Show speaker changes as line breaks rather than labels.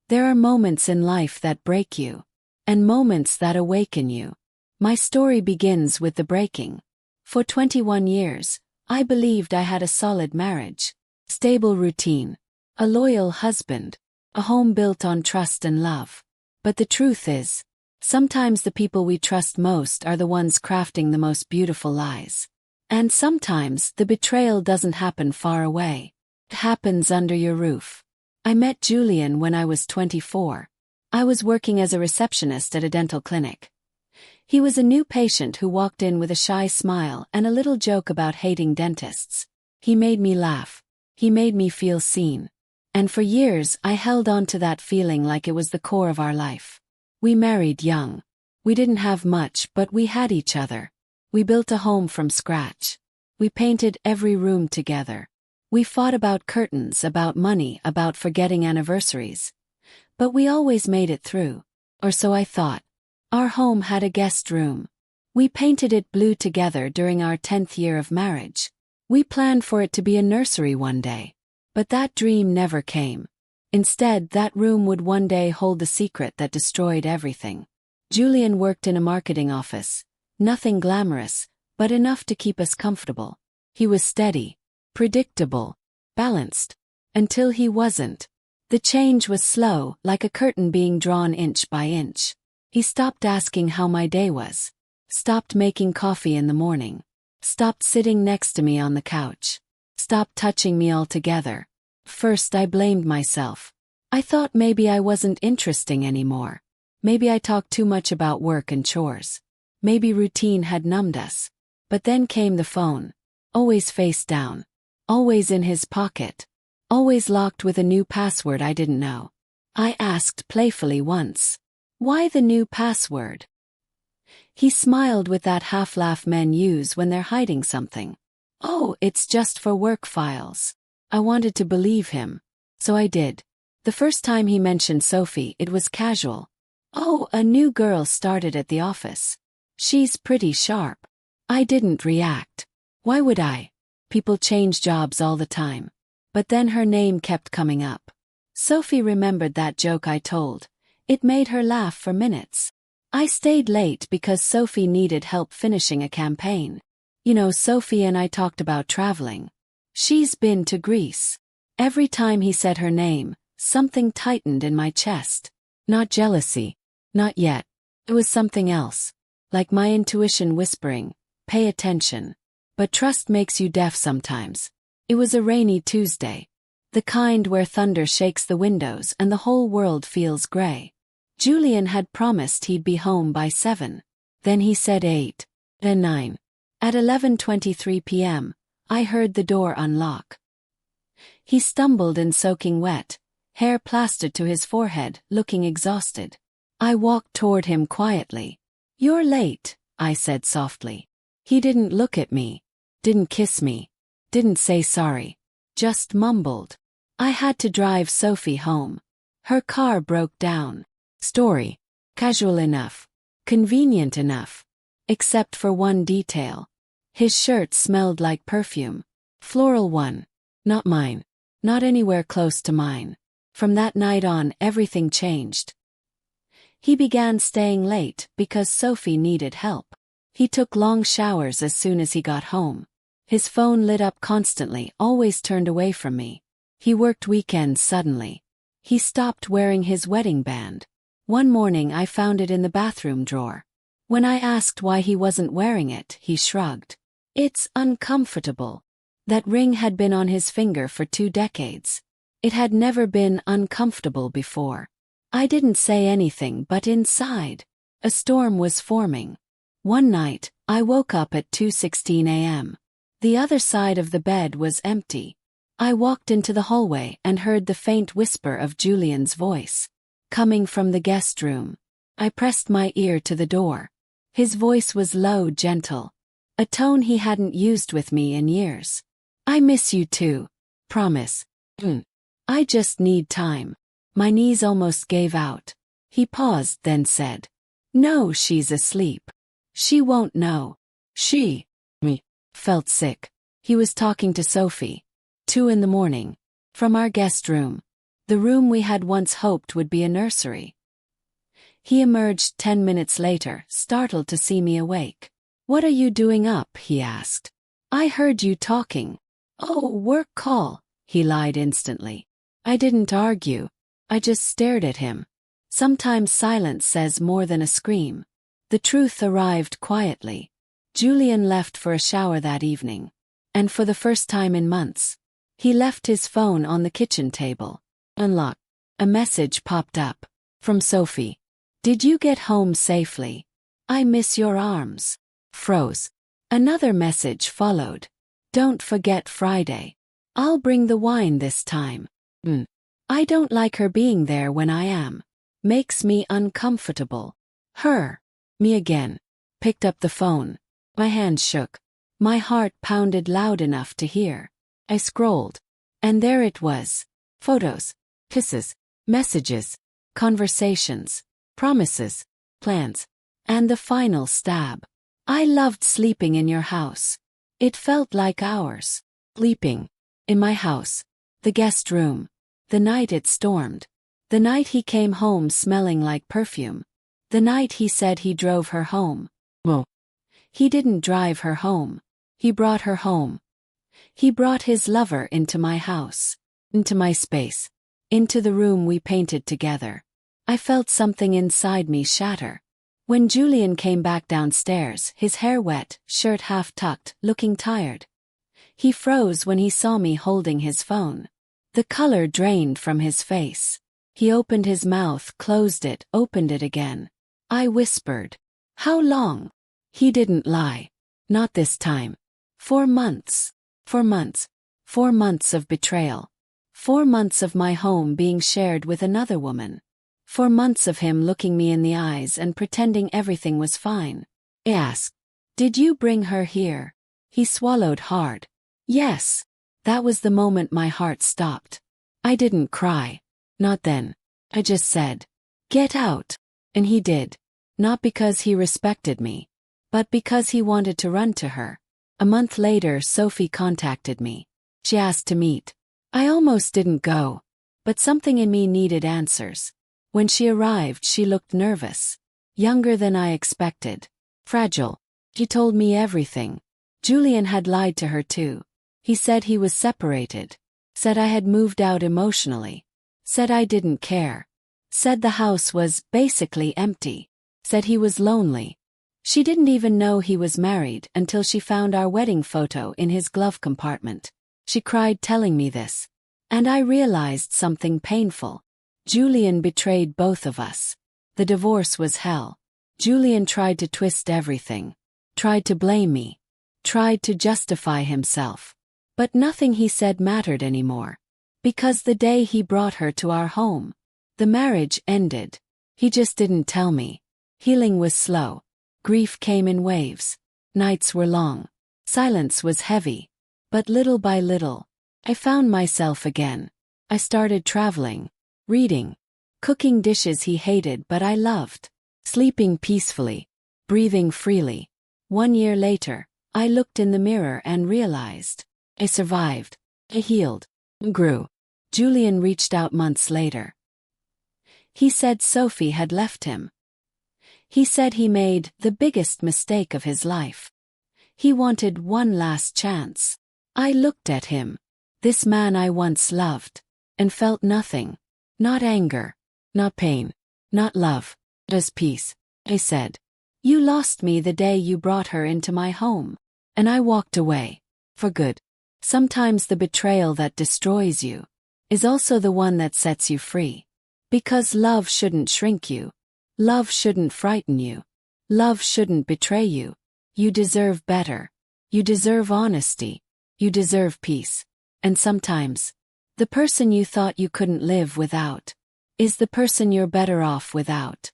There are moments in life that break you, and moments that awaken you. My story begins with the breaking. For 21 years, I believed I had a solid marriage, stable routine, a loyal husband, a home built on trust and love. But the truth is, sometimes the people we trust most are the ones crafting the most beautiful lies. And sometimes the betrayal doesn't happen far away. It happens under your roof. I met Julian when I was 24. I was working as a receptionist at a dental clinic. He was a new patient who walked in with a shy smile and a little joke about hating dentists. He made me laugh. He made me feel seen. And for years I held on to that feeling like it was the core of our life. We married young. We didn't have much, but we had each other. We built a home from scratch. We painted every room together. We fought about curtains, about money, about forgetting anniversaries. But we always made it through. Or so I thought. Our home had a guest room. We painted it blue together during our 10th year of marriage. We planned for it to be a nursery one day. But that dream never came. Instead, that room would one day hold the secret that destroyed everything. Julian worked in a marketing office. Nothing glamorous, but enough to keep us comfortable. He was steady, predictable, balanced. Until he wasn't. The change was slow, like a curtain being drawn inch by inch. He stopped asking how my day was. Stopped making coffee in the morning. Stopped sitting next to me on the couch. Stopped touching me altogether. First I blamed myself. I thought maybe I wasn't interesting anymore. Maybe I talked too much about work and chores. Maybe routine had numbed us. But then came the phone. Always face down. Always in his pocket. Always locked with a new password I didn't know. I asked playfully once, "Why the new password?" He smiled with that half-laugh men use when they're hiding something. "Oh, it's just for work files." I wanted to believe him. So I did. The first time he mentioned Sophie, it was casual. "Oh, a new girl started at the office. She's pretty sharp." I didn't react. Why would I? People change jobs all the time. But then her name kept coming up. Sophie remembered that joke I told. It made her laugh for minutes. I stayed late because Sophie needed help finishing a campaign. You know, Sophie and I talked about traveling. She's been to Greece. Every time he said her name, something tightened in my chest. Not jealousy. Not yet. It was something else. Like my intuition whispering, "Pay attention." But trust makes you deaf sometimes. It was a rainy Tuesday. The kind where thunder shakes the windows and the whole world feels gray. Julian had promised he'd be home by 7. Then he said 8. Then 9. At 11:23 p.m., I heard the door unlock. He stumbled in soaking wet, hair plastered to his forehead, looking exhausted. I walked toward him quietly. "You're late," I said softly. He didn't look at me, didn't kiss me, didn't say sorry, just mumbled. I had to drive Sophie home. Her car broke down. Story. Casual enough. Convenient enough. Except for one detail. His shirt smelled like perfume. Floral one. Not mine. Not anywhere close to mine. From that night on, everything changed. He began staying late because Sophie needed help. He took long showers as soon as he got home. His phone lit up constantly, always turned away from me. He worked weekends suddenly. He stopped wearing his wedding band. One morning I found it in the bathroom drawer. When I asked why he wasn't wearing it, he shrugged. "It's uncomfortable." That ring had been on his finger for 2 decades. It had never been uncomfortable before. I didn't say anything, but inside, a storm was forming. One night, I woke up at 2:16 a.m. The other side of the bed was empty. I walked into the hallway and heard the faint whisper of Julian's voice, coming from the guest room. I pressed my ear to the door. His voice was low, gentle, a tone he hadn't used with me in years. "I miss you too. Promise. I just need time." My knees almost gave out. He paused, then said, "No, she's asleep. She won't know." Me. Felt sick. He was talking to Sophie. 2 in the morning. From our guest room. The room we had once hoped would be a nursery. He emerged 10 minutes later, startled to see me awake. "What are you doing up?" he asked. "I heard you talking." "Oh, work call," he lied instantly. I didn't argue. I just stared at him. Sometimes silence says more than a scream. The truth arrived quietly. Julian left for a shower that evening. And for the first time in months, he left his phone on the kitchen table. Unlocked. A message popped up. From Sophie. "Did you get home safely? I miss your arms." Froze. Another message followed. "Don't forget Friday. I'll bring the wine this time." I don't like her being there when I am. Makes me uncomfortable. Her. Me again. Picked up the phone. My hand shook. My heart pounded loud enough to hear. I scrolled. And there it was. Photos. Kisses. Messages. Conversations. Promises. Plans. And the final stab. "I loved sleeping in your house. It felt like ours." Sleeping. In my house. The guest room. The night it stormed. The night he came home smelling like perfume. The night he said he drove her home. Well, he didn't drive her home. He brought her home. He brought his lover into my house. Into my space. Into the room we painted together. I felt something inside me shatter. When Julian came back downstairs, his hair wet, shirt half tucked, looking tired. He froze when he saw me holding his phone. The color drained from his face. He opened his mouth, closed it, opened it again. I whispered, "How long?" He didn't lie. Not this time. 4 months. 4 months. 4 months of betrayal. 4 months of my home being shared with another woman. 4 months of him looking me in the eyes and pretending everything was fine. I asked, "Did you bring her here?" He swallowed hard. "Yes." That was the moment my heart stopped. I didn't cry. Not then. I just said, "Get out." And he did. Not because he respected me, but because he wanted to run to her. A month later, Sophie contacted me. She asked to meet. I almost didn't go, but something in me needed answers. When she arrived, she looked nervous. Younger than I expected. Fragile. She told me everything. Julian had lied to her too. He said he was separated. Said I had moved out emotionally. Said I didn't care. Said the house was basically empty. Said he was lonely. She didn't even know he was married until she found our wedding photo in his glove compartment. She cried telling me this. And I realized something painful. Julian betrayed both of us. The divorce was hell. Julian tried to twist everything. Tried to blame me. Tried to justify himself. But nothing he said mattered anymore. Because the day he brought her to our home, the marriage ended. He just didn't tell me. Healing was slow. Grief came in waves. Nights were long. Silence was heavy. But little by little, I found myself again. I started traveling, reading, cooking dishes he hated but I loved, sleeping peacefully, breathing freely. 1 year later, I looked in the mirror and realized I survived. I healed. Grew. Julian reached out months later. He said Sophie had left him. He said he made the biggest mistake of his life. He wanted one last chance. I looked at him, this man I once loved, and felt nothing. Not anger. Not pain. Not love. Just peace. I said, "You lost me the day you brought her into my home." And I walked away. For good. Sometimes the betrayal that destroys you is also the one that sets you free. Because love shouldn't shrink you. Love shouldn't frighten you. Love shouldn't betray you. You deserve better. You deserve honesty. You deserve peace. And sometimes, the person you thought you couldn't live without is the person you're better off without.